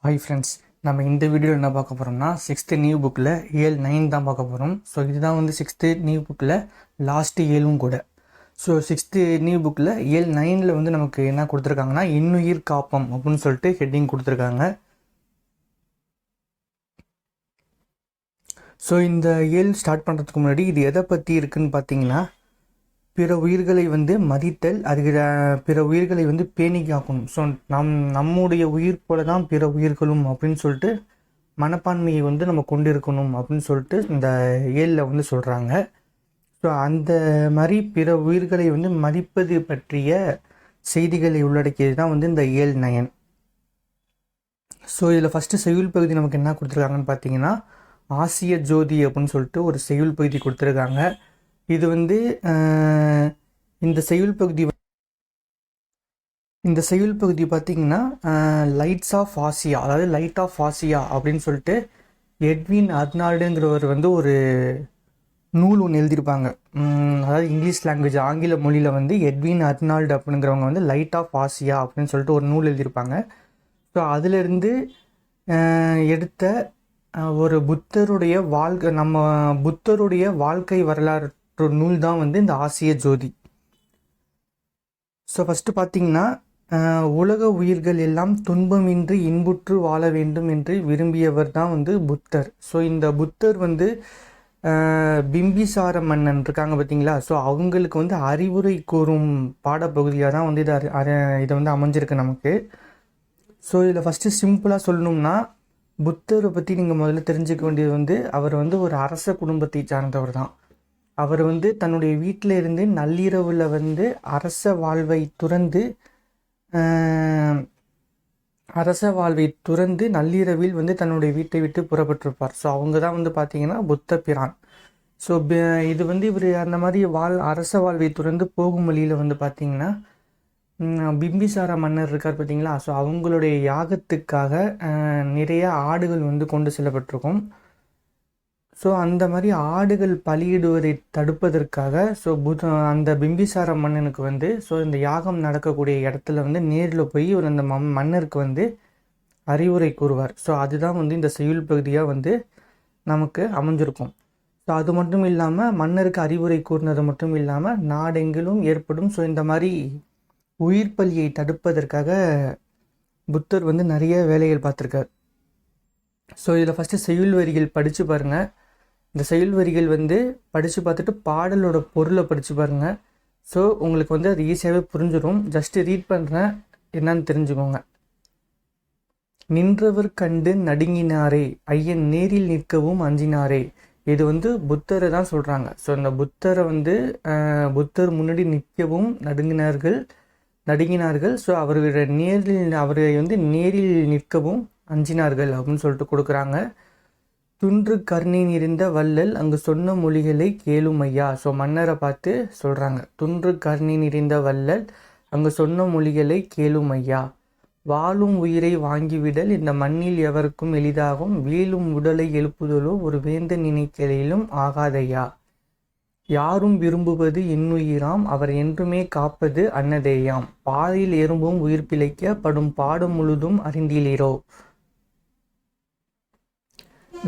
Hi friends, நம்ம இந்த வீடியோவில் என்ன பார்க்க போகிறோம்னா 6th நியூ புக்கில் IYAL-9 தான் பார்க்க போகிறோம். ஸோ இதுதான் வந்து 6th நியூ புக்கில் லாஸ்ட்டு இயலும் கூட. ஸோ 6th நியூ புக்கில் IYAL-9ல் வந்து நமக்கு என்ன கொடுத்துருக்காங்கன்னா இன்னுயிர் காப்பம் அப்படின்னு சொல்லிட்டு ஹெட்டிங் கொடுத்துருக்காங்க. ஸோ இந்த இயல் ஸ்டார்ட் பண்ணுறதுக்கு முன்னாடி இது எதை பற்றி இருக்குதுன்னு பார்த்தீங்கன்னா, பிற உயிர்களை வந்து மதித்தல், அதுக்கு பிற உயிர்களை வந்து பேணி காக்கணும். ஸோ நம்முடைய உயிர் போல தான் பிற உயிர்களும் அப்படின்னு சொல்லிட்டு மனப்பான்மையை வந்து நம்ம கொண்டிருக்கணும் அப்படின்னு சொல்லிட்டு இந்த இயலில் வந்து சொல்கிறாங்க. ஸோ அந்த மாதிரி பிற உயிர்களை வந்து மதிப்பது பற்றிய செய்திகளை உள்ளடக்கியது தான் வந்து இந்த IYAL-9. ஸோ இதில் ஃபஸ்ட்டு செய்யுள் பகுதி நமக்கு என்ன கொடுத்துருக்காங்கன்னு பார்த்தீங்கன்னா, ஆசிய ஜோதி அப்படின்னு சொல்லிட்டு ஒரு செய்யுள் பகுதி கொடுத்துருக்காங்க. இது வந்து இந்த செய்யுள் பகுதி பார்த்திங்கன்னா லைட்ஸ் ஆஃப் ஆசியா, அதாவது லைட் ஆஃப் ஆசியா அப்படின்னு சொல்லிட்டு எட்வின் அர்னால்டுங்கிறவர் வந்து ஒரு நூல் ஒன்று எழுதியிருப்பாங்க. அதாவது இங்கிலீஷ் லாங்குவேஜ், ஆங்கில மொழியில் வந்து எட்வின் அர்னால்டு அப்படிங்கிறவங்க வந்து லைட் ஆஃப் ஆசியா அப்படின்னு சொல்லிட்டு ஒரு நூல் எழுதியிருப்பாங்க. ஸோ அதிலிருந்து எடுத்த ஒரு புத்தருடைய வாழ்க்கை வரலாறு நூல் தான் வந்து இந்த ஆசிய ஜோதி. ஸோ ஃபஸ்ட்டு பார்த்தீங்கன்னா, உலக உயிர்கள் எல்லாம் துன்பமின்றி இன்புற்று வாழ வேண்டும் என்று விரும்பியவர் தான் வந்து புத்தர். ஸோ இந்த புத்தர் வந்து பிம்பிசார மன்னன் இருக்காங்க பார்த்தீங்களா, ஸோ அவங்களுக்கு வந்து அறிவுரை கூறும் பாடப்பகுதியாக தான் வந்து இதை வந்து அமைஞ்சிருக்கு நமக்கு. ஸோ இதில் ஃபஸ்ட்டு சிம்பிளாக சொல்லணும்னா, புத்தரை பற்றி நீங்கள் முதல்ல தெரிஞ்சுக்க வேண்டியது வந்து அவர் வந்து ஒரு அரச குடும்பத்தை சார்ந்தவர் தான். அவர் வந்து தன்னுடைய வீட்டில் இருந்து நள்ளிரவில் வந்து அரச வாழ்வை துறந்து நள்ளிரவில் வந்து தன்னுடைய வீட்டை விட்டு புறப்பட்டிருப்பார். ஸோ அவங்க தான் வந்து பார்த்திங்கன்னா புத்த பிரான். ஸோ இது வந்து இவர் அந்த மாதிரி அரச வாழ்வை துறந்து போகும் வழியில் வந்து பார்த்திங்கன்னா பிம்பிசார மன்னர் இருக்கார் பார்த்தீங்களா, ஸோ அவங்களுடைய யாகத்துக்காக நிறைய ஆடுகள் வந்து கொண்டு செல்லப்பட்டிருக்கும். ஸோ அந்த மாதிரி ஆடுகள் பலியிடுவதை தடுப்பதற்காக அந்த பிம்பிசார மன்னனுக்கு வந்து இந்த யாகம் நடக்கக்கூடிய இடத்துல வந்து நேரில் போய் ஒரு அந்த மன்னருக்கு வந்து அறிவுரை கூறுவார். ஸோ அதுதான் வந்து இந்த செய்யுள் பகுதியாக வந்து நமக்கு அமைஞ்சிருக்கும். ஸோ அது மட்டும் இல்லாமல் மன்னருக்கு அறிவுரை கூறினது மட்டும் இல்லாமல் நாடெங்கிலும் ஏற்படும் இந்த மாதிரி உயிர் பலியை தடுப்பதற்காக புத்தர் வந்து நிறைய வேலைகள் பார்த்துருக்கார். ஸோ இதில் ஃபஸ்ட்டு செய்யுள் வரிகள் படித்து பாருங்கள். இந்த செயல் வரிகள் வந்து படித்து பார்த்துட்டு பாடலோட பொருளை படித்து பாருங்கள். ஸோ உங்களுக்கு வந்து அது ஈஸியாகவே புரிஞ்சிடும். ஜஸ்ட்டு ரீட் பண்ணுறேன், என்னன்னு தெரிஞ்சுக்கோங்க. நின்றவர் கண்டு நடுங்கினாரே, ஐயன் நேரில் நிற்கவும் அஞ்சினாரே. இது வந்து புத்தரை தான் சொல்கிறாங்க. ஸோ இந்த புத்தரை வந்து புத்தர் முன்னாடி நிற்கவும் நடுங்கினார்கள். ஸோ அவரை வந்து நேரில் நிற்கவும் அஞ்சினார்கள் அப்படின்னு சொல்லிட்டு கொடுக்குறாங்க. துன்று கருணை நிறைந்த வள்ளல் அங்கு சொன்ன மொழிகளை கேளும் ஐயா. ஸோ மன்னரை பார்த்து சொல்கிறாங்க, துன்று கருணை நிறைந்த வள்ளல் அங்கு சொன்ன மொழிகளை கேளும் ஐயா. வாழும் உயிரை வாங்கிவிடல் இந்த மண்ணில் எவருக்கும் எளிதாகும், வீழும் உடலை எழுப்புதலோ ஒரு வேந்த நினைக்கலிலும் ஆகாதையா. யாரும் விரும்புவது இன்னுயிராம், அவர் என்றுமே காப்பது அன்னதேயாம். பாதையில் எறும்பும் உயிர் பிழைக்க படும் பாடம் முழுதும் அறிந்திலீரோ.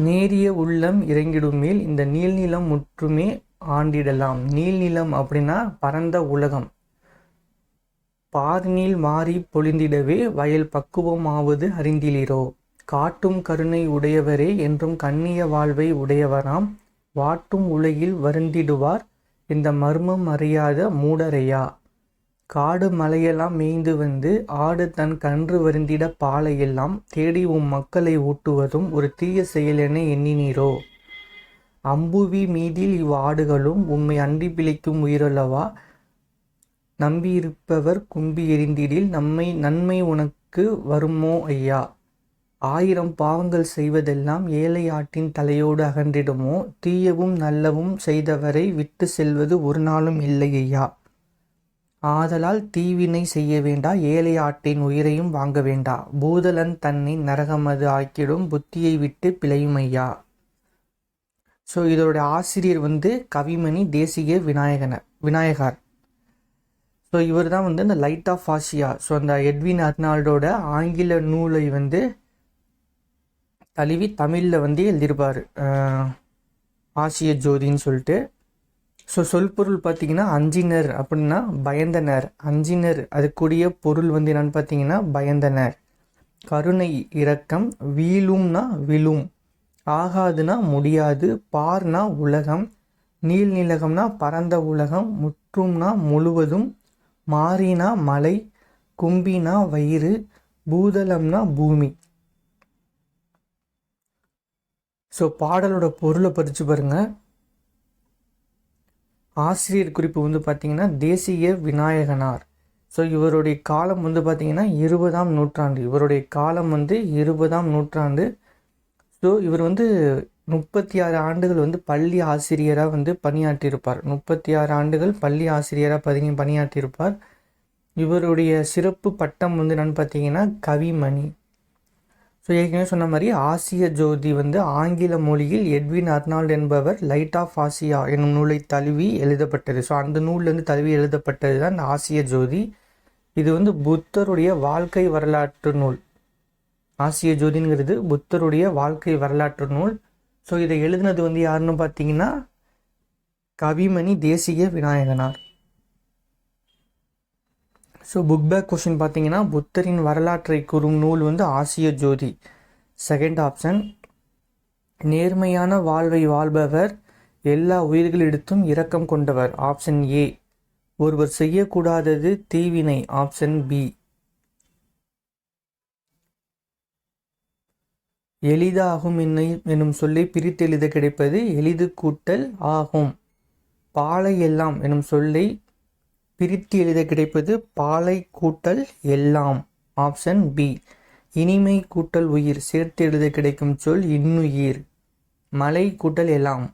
நேரிய உள்ளம் இறங்கிடும் மேல் இந்த நீள்நிலம் முற்றுமே ஆண்டிடலாம். நீள்நிலம் அப்படின்னா பரந்த உலகம். பாரினில் மாறி பொழிந்திடவே வயல் பக்குவமாவது அறிந்திலீரோ. காட்டும் கருணை உடையவரே என்றும் கண்ணிய வாழ்வை உடையவராம், வாட்டும் உலகில் வருந்திடுவார் இந்த மர்மம் அறியாத மூடரையா. காடு மலையெல்லாம் மேய்ந்து வந்து ஆடு தன் கன்று வருந்திட பாலையெல்லாம் தேடி மக்களை ஊட்டுவதும் ஒரு தீய செயல் என எண்ணினீரோ. அம்புவி மீதில் ஆடுகளும் உண்மை அன்றி பிழைக்கும் உயிரல்லவா. நம்பியிருப்பவர் கும்பி எரிந்திடில் நன்மை உனக்கு வருமோ ஐயா. 1000 பாவங்கள் செய்வதெல்லாம் ஏழை ஆட்டின் தலையோடு அகன்றிடுமோ. தீயவும் நல்லவும் செய்தவரை விட்டு செல்வது ஒரு நாளும் இல்லை ஐயா. ஆதலால் தீவினை செய்ய வேண்டா, ஏழை ஆட்டின் உயிரையும் வாங்க வேண்டா. பூதலன் தன்னை நரகமது ஆக்கிடும் புத்தியை விட்டு பிழையும் ஐயா. ஸோ இதோட ஆசிரியர் வந்து கவிமணி தேசிக விநாயகர். ஸோ இவர் தான் வந்து இந்த லைட் ஆஃப் ஆசியா, ஸோ அந்த எட்வின் அர்னால்டோட ஆங்கில நூலை வந்து தழுவி தமிழில் வந்து எழுதியிருப்பார் ஆசிய ஜோதின்னு சொல்லிட்டு. ஸோ சொல்பொருள் பார்த்தீங்கன்னா அஞ்சினர் அப்படின்னா பயந்தனர். அஞ்சினர் அதுக்குரிய பொருள் வந்து என்னன்னு பார்த்தீங்கன்னா பயந்தனர். கருணை இரக்கம். வீழும்னா விழும். ஆகாதுன்னா முடியாது. பார்னா உலகம். நீள் நிலகம்னா பரந்த உலகம். முற்றும்னா முழுவதும். மாறினா மலை. கும்பினா வயிறு. பூதளம்னா பூமி. ஸோ பாடலோட பொருளை படித்து பாருங்க. ஆசிரியர் குறிப்பு வந்து பார்த்தீங்கன்னா தேசிய விநாயகனார். ஸோ இவருடைய காலம் வந்து பார்த்தீங்கன்னா 20ஆம் நூற்றாண்டு. இவருடைய காலம் வந்து 20ஆம் நூற்றாண்டு. ஸோ இவர் வந்து 36 ஆண்டுகள் வந்து பள்ளி ஆசிரியராக வந்து பணியாற்றியிருப்பார். 36 ஆண்டுகள் பள்ளி ஆசிரியராக பணியாற்றியிருப்பார். இவருடைய சிறப்பு பட்டம் வந்து என்னன்னு பார்த்தீங்கன்னா கவிமணி. ஸோ ஏற்கனவே சொன்ன மாதிரி ஆசிய ஜோதி வந்து ஆங்கில மொழியில் எட்வின் அர்னால்ட் என்பவர் லைட் ஆஃப் ஆசியா என்னும் நூலை தழுவி எழுதப்பட்டது. ஸோ அந்த நூல்லேருந்து தழுவி எழுதப்பட்டது தான் இந்த ஆசிய ஜோதி. இது வந்து புத்தருடைய வாழ்க்கை வரலாற்று நூல். ஆசிய ஜோதிங்கிறது புத்தருடைய வாழ்க்கை வரலாற்று நூல். ஸோ இதை எழுதினது வந்து யாருன்னு பார்த்தீங்கன்னா Kavimani Desiya Vinayaganar. So book back question பார்த்தீங்கன்னா புத்தரின் வரலாற்றை கூறும் நூல் வந்து ஆசிய ஜோதி. Second option. நேர்மையான வாழ்வை வாழ்பவர், எல்லா உயிர்களிடத்தும் இரக்கம் கொண்டவர். Option A. ஒருவர் செய்யக்கூடாதது தீவினை. Option B. எளிதாகும் என்னும் சொல்லை பிரித்து எழுத கிடைப்பது எளிது கூட்டல் ஆகும். பாலை எல்லாம் என்னும் சொல்லை பிரித்து எழுத கிடைப்பது பாலை கூட்டல் எல்லாம். Option B. இனிமை கூட்டல் உயிர் சேர்த்து எழுத கிடைக்கும் சொல் இன்னுயிர். மலை கூட்டல் எல்லாம்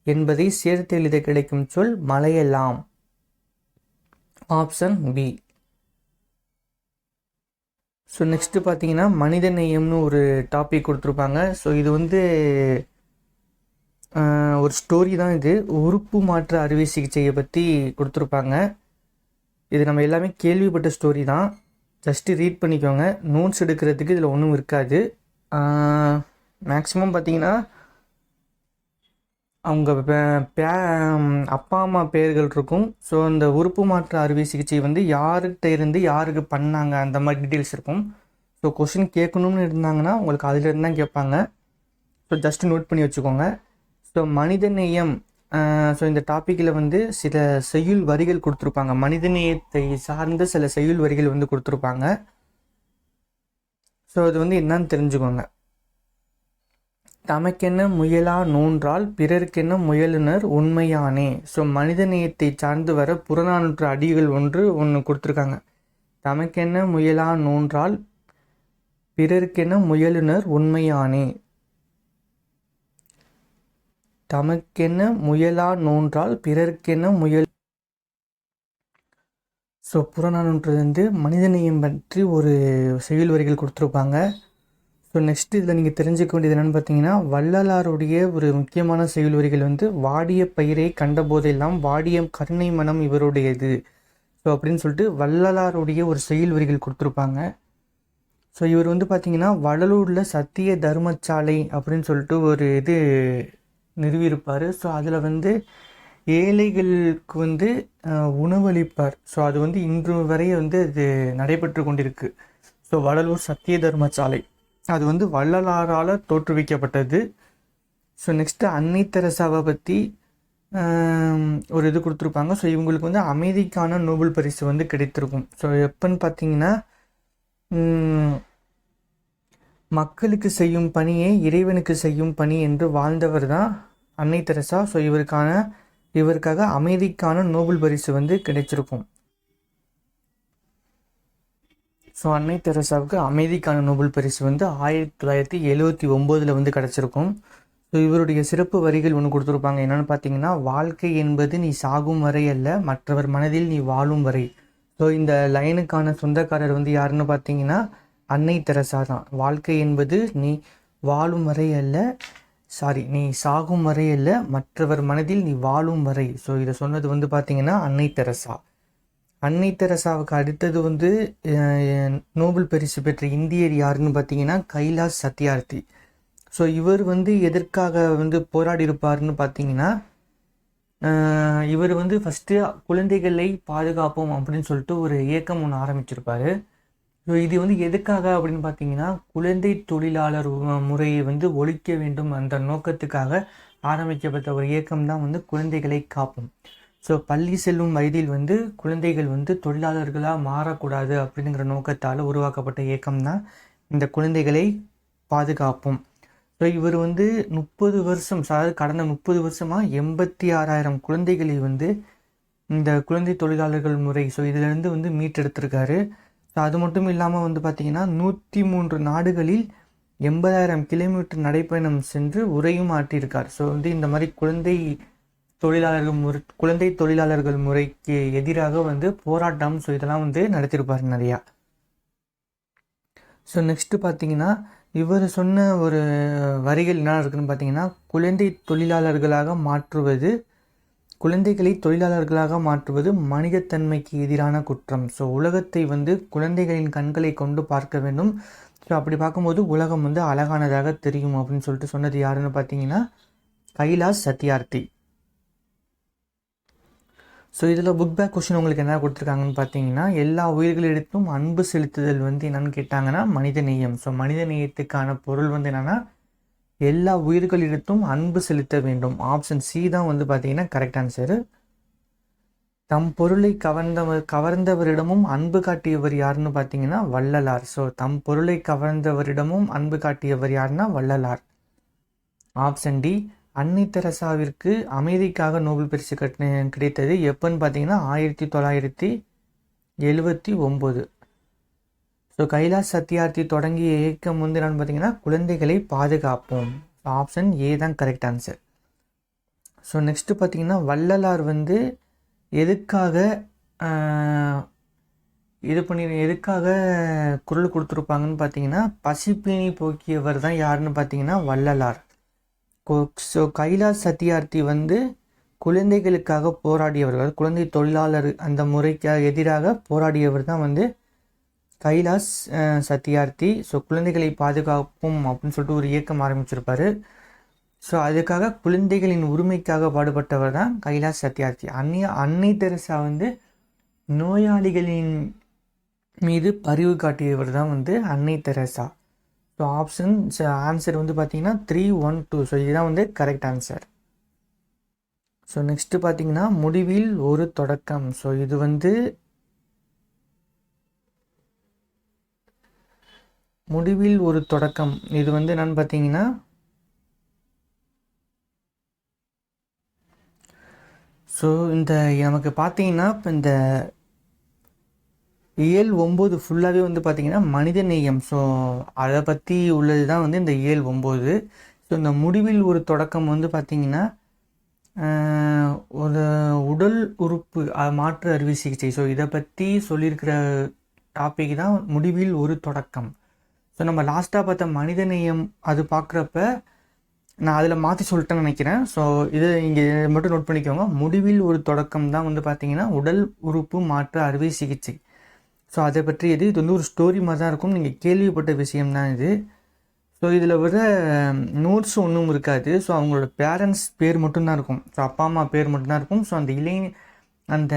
என்பதை சேர்த்து எழுத கிடைக்கும் சொல் மலையெல்லாம். Option B. ஸோ நெக்ஸ்ட் பார்த்தீங்கன்னா மனித நேயம்னு ஒரு டாபிக் கொடுத்துருப்பாங்க. ஸோ இது வந்து ஒரு ஸ்டோரி தான். இது உறுப்பு மாற்று அறுவை சிகிச்சையை பற்றி கொடுத்துருப்பாங்க. இது நம்ம எல்லாமே கேள்விப்பட்ட ஸ்டோரி தான். ஜஸ்ட்டு ரீட் பண்ணிக்கோங்க. நோட்ஸ் எடுக்கிறதுக்கு இதில் ஒன்றும் இருக்காது. மேக்ஸிமம் பார்த்தீங்கன்னா அவங்க அப்பா அம்மா பெயர்கள் இருக்கும். ஸோ அந்த உறுப்பு மாற்று அறுவை சிகிச்சை வந்து யார்கிட்ட இருந்து யாருக்கு பண்ணாங்க அந்த மாதிரி டீட்டெயில்ஸ் இருக்கும். ஸோ கொஷின் கேட்கணும்னு இருந்தாங்கன்னா உங்களுக்கு அதிலிருந்து தான் கேட்பாங்க. ஸோ ஜஸ்ட்டு நோட் பண்ணி வச்சுக்கோங்க. ஸோ மனிதநேயம். ஸோ இந்த டாப்பிக்கில் வந்து சில செய்யுள் வரிகள் கொடுத்துருப்பாங்க. மனிதநேயத்தை சார்ந்த சில செய்யுள் வரிகள் வந்து கொடுத்துருப்பாங்க. ஸோ அது வந்து என்னன்னு தெரிஞ்சுக்கோங்க. தமக்கென்ன முயலா நோன்றால் பிறருக்கென்ன முயலுனர் உண்மையானே. ஸோ மனிதநேயத்தை சார்ந்து வர புறநானூற்று அடிகள் ஒன்று கொடுத்துருக்காங்க. தமக்கென்ன முயலா நோன்றால் பிறருக்கென்ன முயலுனர் உண்மையானே. தமக்கென்ன முயலா நோன்றால் பிறருக்கென்ன முயல். ஸோ புறநானூற்று வந்து மனிதநேயம் பற்றி ஒரு செய்யுள் வரிகள் கொடுத்துருப்பாங்க. ஸோ நெக்ஸ்ட் இதில் நீங்கள் தெரிஞ்சுக்க வேண்டியது என்னென்னு பார்த்தீங்கன்னா வள்ளலாருடைய ஒரு முக்கியமான செய்யுள் வரிகள் வந்து வாடிய பயிரை கண்ட போதெல்லாம் வாடிய கருணை மனம் இவருடையது. ஸோ அப்படின்னு சொல்லிட்டு வள்ளலாருடைய ஒரு செய்யுள் வரிகள் கொடுத்துருப்பாங்க. ஸோ இவர் வந்து பார்த்தீங்கன்னா வடலூரில் சத்திய தர்மசாலை அப்படின்னு சொல்லிட்டு ஒரு இது நிறுவியிருப்பார். ஸோ அதில் வந்து ஏழைகளுக்கு வந்து உணவளிப்பார். ஸோ அது வந்து இன்று வரை வந்து அது நடைபெற்று கொண்டிருக்கு. ஸோ வடலூர் சத்திய தர்மசாலை அது வந்து வள்ளலாரால் தோற்றுவிக்கப்பட்டது. ஸோ நெக்ஸ்ட்டு அன்னை தெரசாவை பற்றி ஒரு இது கொடுத்துருப்பாங்க. ஸோ இவங்களுக்கு வந்து அமைதிக்கான நோபல் பரிசு வந்து கிடைத்திருக்கும். ஸோ எப்போன்னு பார்த்தீங்கன்னா மக்களுக்கு செய்யும் பணியை இறைவனுக்கு செய்யும் பணி என்று வாழ்ந்தவர் தான் அன்னை தெரசா. ஸோ இவருக்காக அமைதிக்கான நோபல் பரிசு வந்து கிடைச்சிருக்கும். ஸோ அன்னை தெரசாவுக்கு அமைதிக்கான நோபல் பரிசு வந்து 1979 வந்து கிடச்சிருக்கும். ஸோ இவருடைய சிறப்பு வரிகள் ஒன்று கொடுத்துருப்பாங்க. என்னென்னு பார்த்தீங்கன்னா வாழ்க்கை என்பது நீ சாகும் வரை அல்ல, மற்றவர் மனதில் நீ வாழும் வரை. ஸோ இந்த லைனுக்கான சொந்தக்காரர் வந்து யாருன்னு பார்த்தீங்கன்னா அன்னை தெரசா தான். வாழ்க்கை என்பது நீ வாழும் வரை அல்ல, நீ சாகும் வரை அல்ல, மற்றவர் மனதில் நீ வாழும் வரை. ஸோ இதை சொன்னது வந்து பார்த்தீங்கன்னா அன்னை தெரசா. அன்னை தெரசாவுக்கு அடுத்தது வந்து நோபல் பரிசு பெற்ற இந்தியர் யாருன்னு பார்த்தீங்கன்னா கைலாஷ் சத்யார்த்தி. ஸோ இவர் வந்து எதற்காக வந்து போராடி இருப்பார்னு பார்த்தீங்கன்னா, இவர் வந்து ஃபஸ்ட்டு குழந்தைகளை பாதுகாப்போம் அப்படின்னு சொல்லிட்டு ஒரு இயக்கம் ஒன்று ஆரம்பிச்சிருப்பார். ஸோ இது வந்து எதுக்காக அப்படின்னு பார்த்தீங்கன்னா, குழந்தை தொழிலாளர் முறையை வந்து ஒழிக்க வேண்டும் அந்த நோக்கத்துக்காக ஆரம்பிக்கப்பட்ட ஒரு இயக்கம் தான் வந்து குழந்தைகளை காப்போம். ஸோ பள்ளி செல்லும் வயதில் வந்து குழந்தைகள் வந்து தொழிலாளர்களாக மாறக்கூடாது அப்படிங்கிற நோக்கத்தால் உருவாக்கப்பட்ட இயக்கம் தான் இந்த குழந்தைகளை பாதுகாப்போம். ஸோ இவர் வந்து 30 வருஷம், அதாவது கடந்த 30 வருஷமாக 86,000 குழந்தைகளை வந்து இந்த குழந்தை தொழிலாளர்கள் முறை ஸோ இதிலேருந்து வந்து மீட்டெடுத்திருக்காரு. ஸோ அது மட்டும் இல்லாமல் வந்து பார்த்திங்கன்னா 103 நாடுகளில் 80,000 கிலோமீட்டர் நடைப்பயணம் சென்று உரையும் ஆற்றியிருக்கார். ஸோ வந்து இந்த மாதிரி குழந்தை தொழிலாளர்கள் முறைக்கு எதிராக வந்து போராட்டம் ஸோ இதெல்லாம் வந்து நடத்தியிருப்பார் நிறையா. ஸோ நெக்ஸ்ட்டு பார்த்தீங்கன்னா, இவர் சொன்ன ஒரு வரிகள் என்ன இருக்குதுன்னு பார்த்தீங்கன்னா, குழந்தைகளை தொழிலாளர்களாக மாற்றுவது மனிதத்தன்மைக்கு எதிரான குற்றம். ஸோ உலகத்தை வந்து குழந்தைகளின் கண்களை கொண்டு பார்க்க வேண்டும். ஸோ அப்படி பார்க்கும்போது உலகம் வந்து அழகானதாக தெரியும் அப்படின்னு சொல்லிட்டு சொன்னது யாருன்னு பார்த்தீங்கன்னா, கைலாஷ் சத்யார்த்தி. ஸோ இதில் புக் பேக் கொஸ்டின் உங்களுக்கு என்ன கொடுத்துருக்காங்கன்னு பார்த்தீங்கன்னா, எல்லா உயிர்களிடத்தும் அன்பு செலுத்துதல் வந்து என்னென்னு கேட்டாங்கன்னா மனித நேயம். ஸோ மனித நேயத்துக்கான பொருள் வந்து என்னென்னா, எல்லா உயிர்களிடத்தும் அன்பு செலுத்த வேண்டும். ஆப்ஷன் சி தான் வந்து பார்த்தீங்கன்னா கரெக்ட் ஆன்சரு. தம் பொருளை கவர்ந்தவரிடமும் அன்பு காட்டியவர் யாருன்னு பார்த்தீங்கன்னா வள்ளலார். ஸோ தம் பொருளை கவர்ந்தவரிடமும் அன்பு காட்டியவர் யாருன்னா வள்ளலார். Option D. அன்னை தெரசாவிற்கு அமைதிக்காக நோபல் பரிசு கிடைத்தது எப்போன்னு பார்த்தீங்கன்னா 1979. ஸோ கைலாஷ் சத்யார்த்தி தொடங்கிய இயக்கம் வந்து என்னன்னு பார்த்தீங்கன்னா குழந்தைகளை பாதுகாப்போம். ஆப்ஷன் ஏ தான் கரெக்ட் ஆன்சர். ஸோ நெக்ஸ்ட்டு பார்த்தீங்கன்னா வள்ளலார் வந்து எதுக்காக குரல் கொடுத்துருப்பாங்கன்னு பார்த்தீங்கன்னா, பசிப்பிணி போக்கியவர் தான் யாருன்னு பார்த்தீங்கன்னா வள்ளலார். ஸோ கைலாஷ் சத்யார்த்தி வந்து குழந்தைகளுக்காக போராடியவர்கள், குழந்தை தொழிலாளர் அந்த முறைக்கு எதிராக போராடியவர் தான் வந்து கைலாஷ் சத்யார்த்தி. ஸோ குழந்தைகளை பாதுகாப்போம் அப்படின்னு சொல்லிட்டு ஒரு இயக்கம் ஆரம்பிச்சிருப்பார். ஸோ அதுக்காக குழந்தைகளின் உரிமைக்காக பாடுபட்டவர் தான் கைலாஷ் சத்யார்த்தி. அன்னை தெரசா வந்து நோயாளிகளின் மீது பரிவு காட்டியவர் தான் வந்து அன்னை தெரசா. ஸோ ஆன்சர் வந்து பார்த்தீங்கன்னா 312. ஸோ இதுதான் வந்து கரெக்ட் ஆன்சர். ஸோ நெக்ஸ்ட்டு பார்த்தீங்கன்னா முடிவில் ஒரு தொடக்கம். ஸோ இது வந்து என்னன்னு பார்த்தீங்கன்னா, ஸோ இந்த நமக்கு பார்த்தீங்கன்னா இப்போ இந்த இயல் 9 ஃபுல்லாகவே வந்து பார்த்திங்கன்னா மனித நேயம். ஸோ அதை பற்றி உள்ளது தான் வந்து இந்த இயல் 9. ஸோ இந்த முடிவில் ஒரு தொடக்கம் வந்து பார்த்திங்கன்னா ஒரு உடல் உறுப்பு மாற்று அறுவை சிகிச்சை. ஸோ இதை பற்றி சொல்லியிருக்கிற டாபிக் தான் முடிவில் ஒரு தொடக்கம். ஸோ நம்ம லாஸ்ட்டாக பார்த்த மனித நேயம் அது பார்க்குறப்ப நான் அதில் மாற்றி சொல்லிட்டேன்னு நினைக்கிறேன். ஸோ இதை இங்கே மட்டும் நோட் பண்ணிக்கோங்க. முடிவில் ஒரு தொடக்கம் தான் வந்து பார்த்திங்கன்னா உடல் உறுப்பு மாற்று அறுவை சிகிச்சை. ஸோ அதை பற்றி இது வந்து ஒரு ஸ்டோரி மாதிரி தான் இருக்கும், நீங்கள் கேள்விப்பட்ட விஷயம்தான் இது. ஸோ இதில் வர நோட்ஸ் ஒன்றும் இருக்காது. ஸோ அவங்களோட பேரண்ட்ஸ் பேர் மட்டும்தான் இருக்கும். ஸோ அப்பா அம்மா பேர் மட்டும்தான் இருக்கும். ஸோ அந்த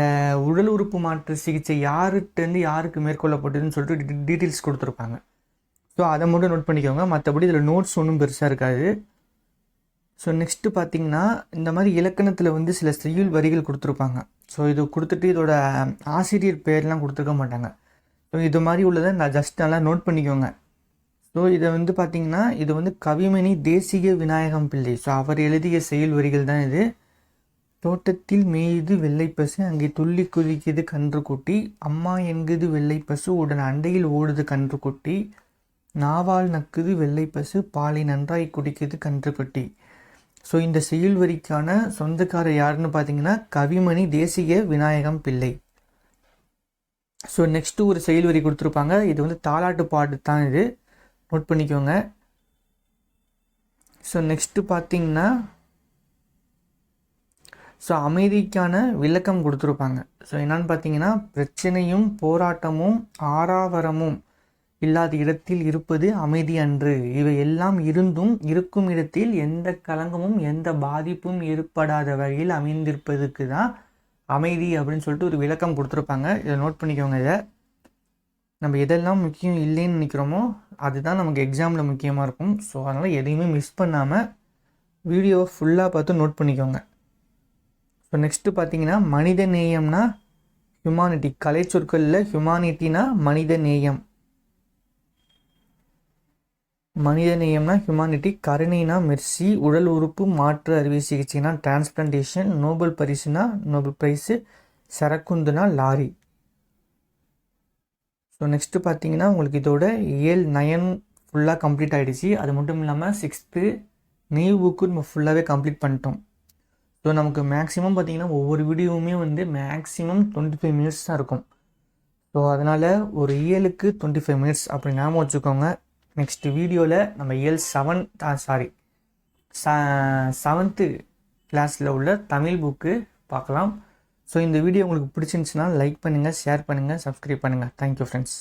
உடல் உறுப்பு மாற்று சிகிச்சை யாருகிட்டேருந்து யாருக்கு மேற்கொள்ளப்பட்டதுன்னு சொல்லிட்டு டீட்டெயில்ஸ் கொடுத்துருப்பாங்க. ஸோ அதை மட்டும் நோட் பண்ணிக்கோங்க. மற்றபடி இதில் நோட்ஸ் ஒன்றும் பெருசாக இருக்காது. ஸோ நெக்ஸ்ட்டு பார்த்திங்கன்னா இந்த மாதிரி இலக்கணத்தில் வந்து சில செய்யுள் வரிகள் கொடுத்துருப்பாங்க. ஸோ இது கொடுத்துட்டு இதோட ஆசிரியர் பேர்லாம் கொடுத்துருக்க மாட்டாங்க. ஸோ இது மாதிரி உள்ளதை நான் ஜஸ்ட் நல்லா நோட் பண்ணிக்கோங்க. ஸோ இதை வந்து பார்த்திங்கன்னா இது வந்து கவிமணி தேசிக விநாயகம் பிள்ளை. ஸோ அவர் எழுதிய செயல் வரிகள் தான் இது. தோட்டத்தில் மேயுது வெள்ளைப்பசு, அங்கே துள்ளி குதிக்குது கன்றுக்குட்டி, அம்மா என்குது வெள்ளைப்பசு, உடன் அண்டையில் ஓடுது கன்றுக்குட்டி, நாவால் நக்குது வெள்ளைப்பசு, பாலை நன்றாய் குடிக்குது கன்றுக்குட்டி. ஸோ இந்த செயல் வரிக்கான சொந்தக்காரர் யாருன்னு பார்த்தீங்கன்னா கவிமணி தேசிக விநாயகம் பிள்ளை. ஸோ நெக்ஸ்ட்டு ஒரு செயல் வரி கொடுத்துருப்பாங்க. இது வந்து தாலாட்டு பாட்டு தான், இது நோட் பண்ணிக்கோங்க. ஸோ நெக்ஸ்ட்டு பார்த்தீங்கன்னா ஸோ அமைதிக்கான விளக்கம் கொடுத்துருப்பாங்க. ஸோ என்னன்னு பார்த்தீங்கன்னா பிரச்சனையும் போராட்டமும் ஆறாவரமும் இல்லாத இடத்தில் இருப்பது அமைதி அன்று. இவை எல்லாம் இருந்தும் இருக்கும் இடத்தில் எந்த கலங்கமும் எந்த பாதிப்பும் ஏற்படாத வகையில் அமைந்திருப்பதுக்கு தான் அமைதி அப்படின்னு சொல்லிட்டு ஒரு விளக்கம் கொடுத்துருப்பாங்க. இதை நோட் பண்ணிக்கோங்க. இதை நம்ம எதெல்லாம் முக்கியம் இல்லைன்னு நினைக்கிறோமோ அதுதான் நமக்கு எக்ஸாமில் முக்கியமாக இருக்கும். ஸோ அதனால் எதையுமே மிஸ் பண்ணாமல் வீடியோவை ஃபுல்லாக பார்த்து நோட் பண்ணிக்கோங்க. ஸோ நெக்ஸ்ட்டு பார்த்தீங்கன்னா மனித நேயம்னா ஹியூமானிட்டி. கலை சொற்களில் ஹியூமானிட்டினா மனித நேயம், மனித நேயம்னா ஹியூமானிட்டி. கருணைனா மெர்சி. உடல் உறுப்பு மாற்று அறுவை சிகிச்சைனா டிரான்ஸ்பிளான்டேஷன். நோபல் பரிசுனா நோபல் பிரைஸு. சரக்குந்துனா லாரி. ஸோ நெக்ஸ்ட்டு பார்த்தீங்கன்னா உங்களுக்கு இதோட இயல் 9 ஃபுல்லாக கம்ப்ளீட் ஆகிடுச்சு. அது மட்டும் இல்லாமல் 6th நியூ புக்கு நம்ம ஃபுல்லாகவே கம்ப்ளீட் பண்ணிட்டோம். ஸோ நமக்கு மேக்ஸிமம் பார்த்திங்கன்னா ஒவ்வொரு வீடியோவுமே வந்து மேக்ஸிமம் 25 மினிட்ஸ் தான் இருக்கும். ஸோ அதனால் ஒரு இயலுக்கு 25 மினிட்ஸ் அப்படி ஞாபகம் வச்சுக்கோங்க. நெக்ஸ்ட் வீடியோவில் நம்ம இயல் 7th கிளாஸில் உள்ள தமிழ் புக்கு பார்க்கலாம். ஸோ இந்த வீடியோ உங்களுக்கு பிடிச்சிருந்துச்சுன்னா லைக் பண்ணுங்கள், ஷேர் பண்ணுங்கள், சப்ஸ்கிரைப் பண்ணுங்கள். Thank you friends.